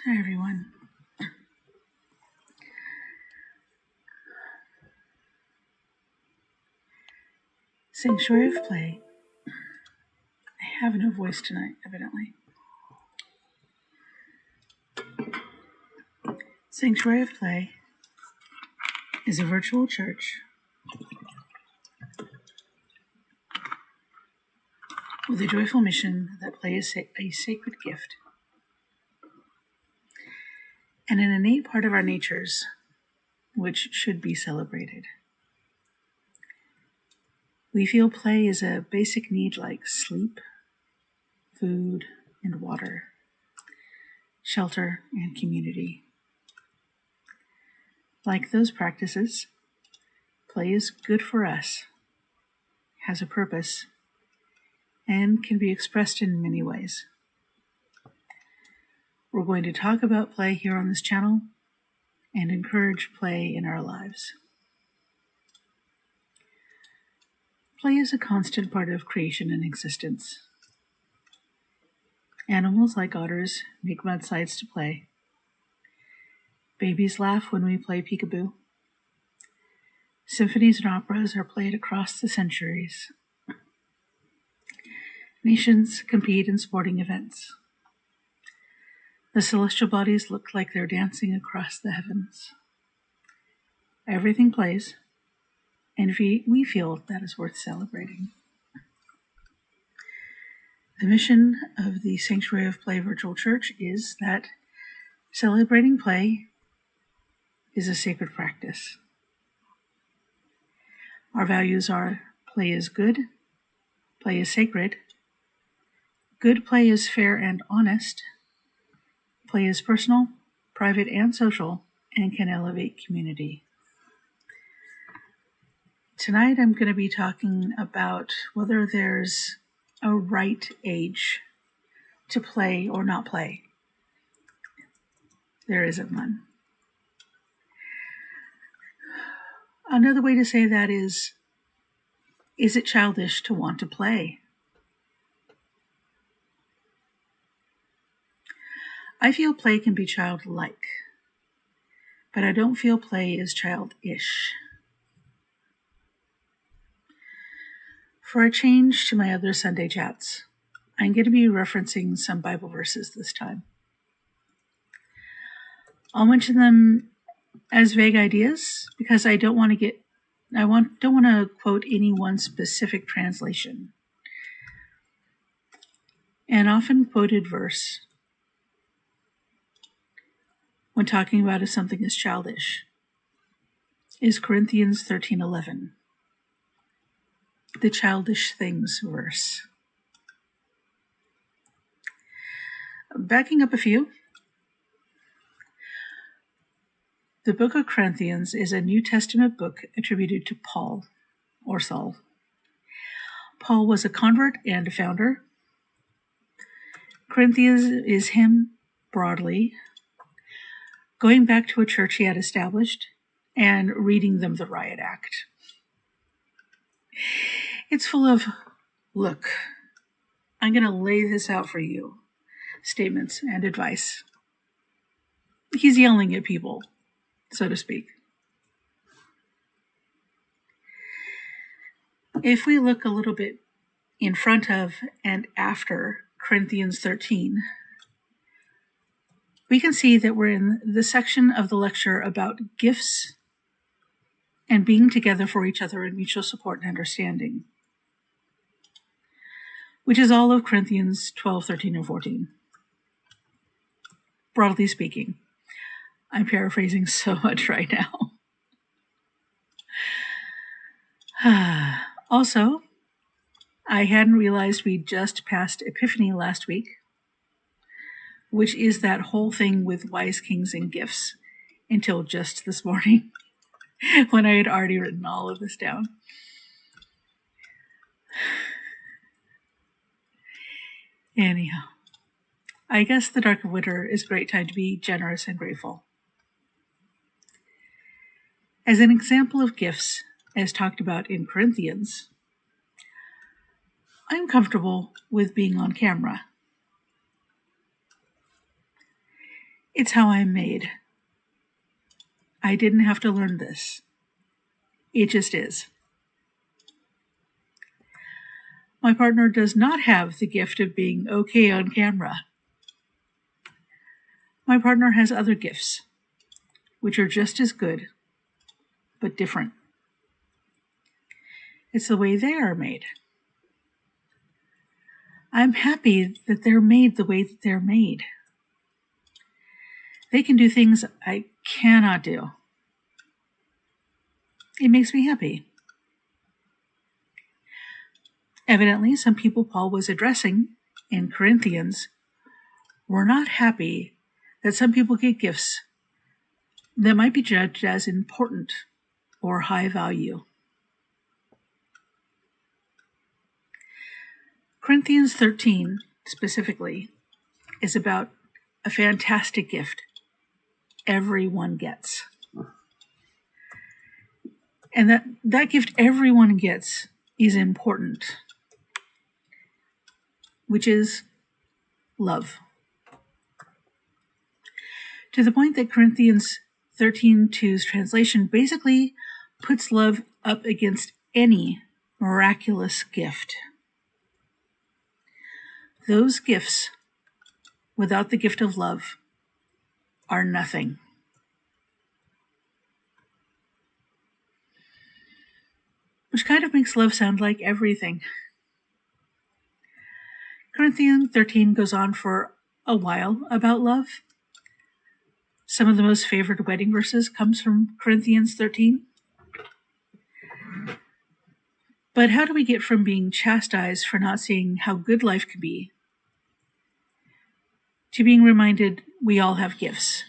Hi, everyone. Sanctuary of Play. I have no voice tonight, evidently. Sanctuary of Play is a virtual church with a joyful mission that play is a sacred gift and an innate part of our natures which should be celebrated. We feel play is a basic need like sleep, food, and water, shelter, and community. Like those practices, play is good for us, has a purpose, and can be expressed in many ways. We're going to talk about play here on this channel and encourage play in our lives. Play is a constant part of creation and existence. Animals like otters make mudsides to play. Babies laugh when we play peekaboo. Symphonies and operas are played across the centuries. Nations compete in sporting events. The celestial bodies look like they're dancing across the heavens. Everything plays, and we feel that is worth celebrating. The mission of the Sanctuary of Play Virtual Church is that celebrating play is a sacred practice. Our values are play is good, play is sacred, good play is fair and honest, play is personal, private, and social, and can elevate community. Tonight I'm going to be talking about whether there's a right age to play or not play. There isn't one. Another way to say that is it childish to want to play? I feel play can be childlike, but I don't feel play is childish. For a change to my other Sunday chats, I'm going to be referencing some Bible verses this time. I'll mention them as vague ideas because I don't want to quote any one specific translation. An often quoted verse when talking about if something is childish is Corinthians 13:11, the childish things verse. Backing up a few, the book of Corinthians is a New Testament book attributed to Paul, or Saul. Paul was a convert and a founder. Corinthians is him, broadly, going back to a church he had established and reading them the riot act. It's full of, look, I'm going to lay this out for you, statements and advice. He's yelling at people, so to speak. If we look a little bit in front of and after Corinthians 13, we can see that we're in the section of the lecture about gifts and being together for each other in mutual support and understanding, which is all of Corinthians 12, 13, and 14. Broadly speaking, I'm paraphrasing so much right now. Also, I hadn't realized we just passed Epiphany last week, which is that whole thing with wise kings and gifts, until just this morning when I had already written all of this down. Anyhow, I guess the dark of winter is a great time to be generous and grateful. As an example of gifts, as talked about in Corinthians, I'm comfortable with being on camera. It's how I'm made. I didn't have to learn this. It just is. My partner does not have the gift of being okay on camera. My partner has other gifts, which are just as good, but different. It's the way they are made. I'm happy that they're made the way that they're made. They can do things I cannot do. It makes me happy. Evidently, some people Paul was addressing in Corinthians were not happy that some people get gifts that might be judged as important or high value. Corinthians 13, specifically, is about a fantastic gift everyone gets. And that gift everyone gets is important, which is love. To the point that Corinthians 13:2's translation basically puts love up against any miraculous gift. Those gifts, without the gift of love, are nothing. Which kind of makes love sound like everything. Corinthians 13 goes on for a while about love. Some of the most favored wedding verses comes from Corinthians 13. But how do we get from being chastised for not seeing how good life can be to being reminded we all have gifts,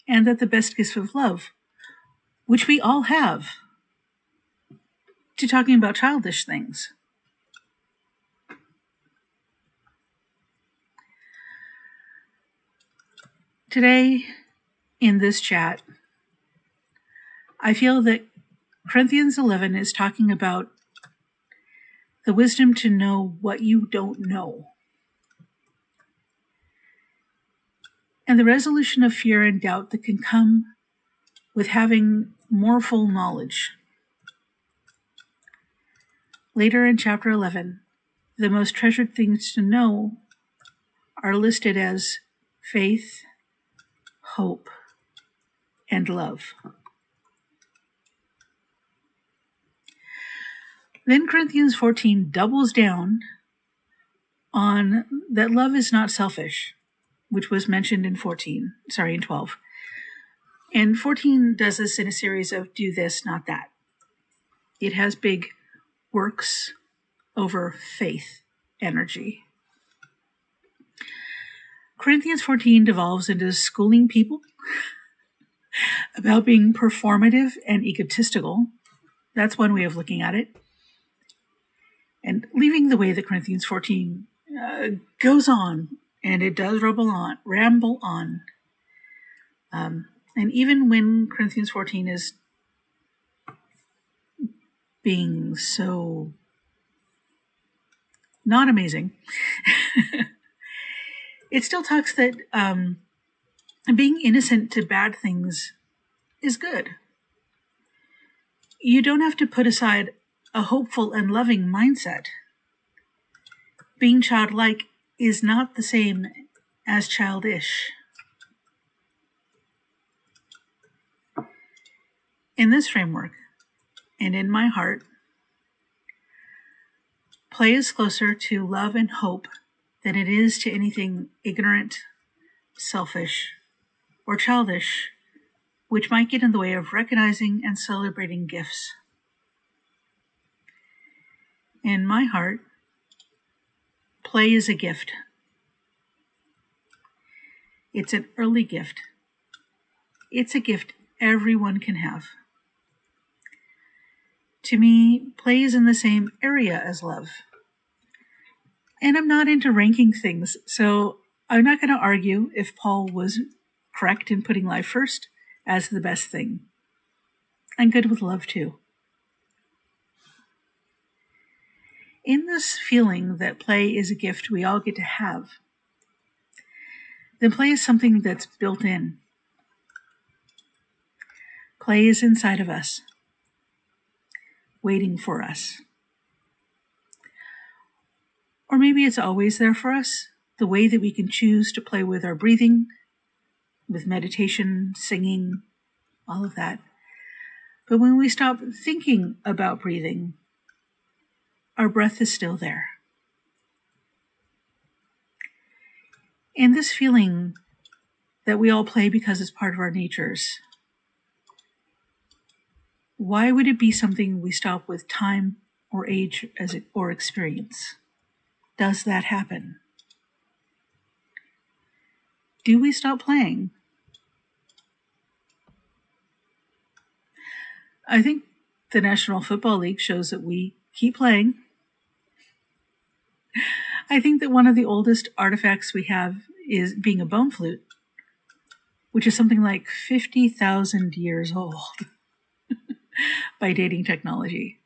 and that the best gift of love, which we all have, to talking about childish things? Today, in this chat, I feel that Corinthians 11 is talking about the wisdom to know what you don't know, and the resolution of fear and doubt that can come with having more full knowledge. Later in chapter 11, the most treasured things to know are listed as faith, hope, and love. Then Corinthians 14 doubles down on that love is not selfish, which was mentioned in 12. And 14 does this in a series of do this, not that. It has big works over faith energy. Corinthians 14 devolves into schooling people about being performative and egotistical. That's one way of looking at it. And leaving the way that Corinthians 14 goes on, and it does ramble on. And even when Corinthians 14 is being so not amazing, it still talks that being innocent to bad things is good. You don't have to put aside a hopeful and loving mindset. Being childlike is not the same as childish. In this framework, and in my heart, play is closer to love and hope than it is to anything ignorant, selfish, or childish, which might get in the way of recognizing and celebrating gifts. In my heart, play is a gift. It's an early gift. It's a gift everyone can have. To me, play is in the same area as love. And I'm not into ranking things, so I'm not going to argue if Paul was correct in putting life first as the best thing. I'm good with love too. In this feeling that play is a gift we all get to have, then play is something that's built in. Play is inside of us, waiting for us. Or maybe it's always there for us, the way that we can choose to play with our breathing, with meditation, singing, all of that. But when we stop thinking about breathing, our breath is still there. And this feeling that we all play because it's part of our natures, why would it be something we stop with time or age or experience? Does that happen? Do we stop playing? I think the National Football League shows that we keep playing. I think that one of the oldest artifacts we have is being a bone flute, which is something like 50,000 years old by dating technology.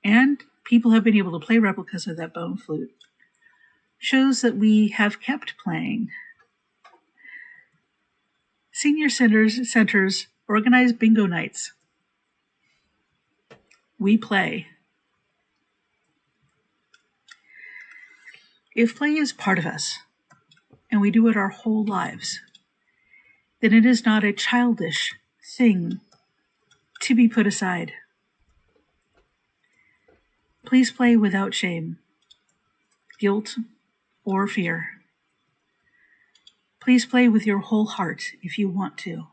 And people have been able to play replicas of that bone flute. Shows that we have kept playing. Senior centers organize bingo nights. We play. If play is part of us, and we do it our whole lives, then it is not a childish thing to be put aside. Please play without shame, guilt, or fear. Please play with your whole heart if you want to.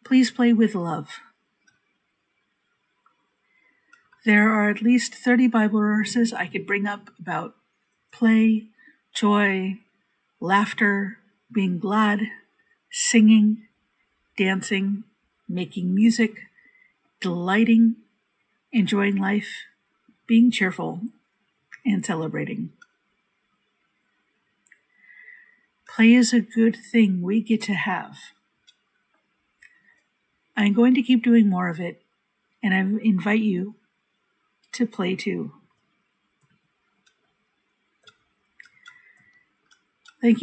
Please play with love. There are at least 30 Bible verses I could bring up about play, joy, laughter, being glad, singing, dancing, making music, delighting, enjoying life, being cheerful, and celebrating. Play is a good thing we get to have. I'm going to keep doing more of it, and I invite you to play too. Thank you.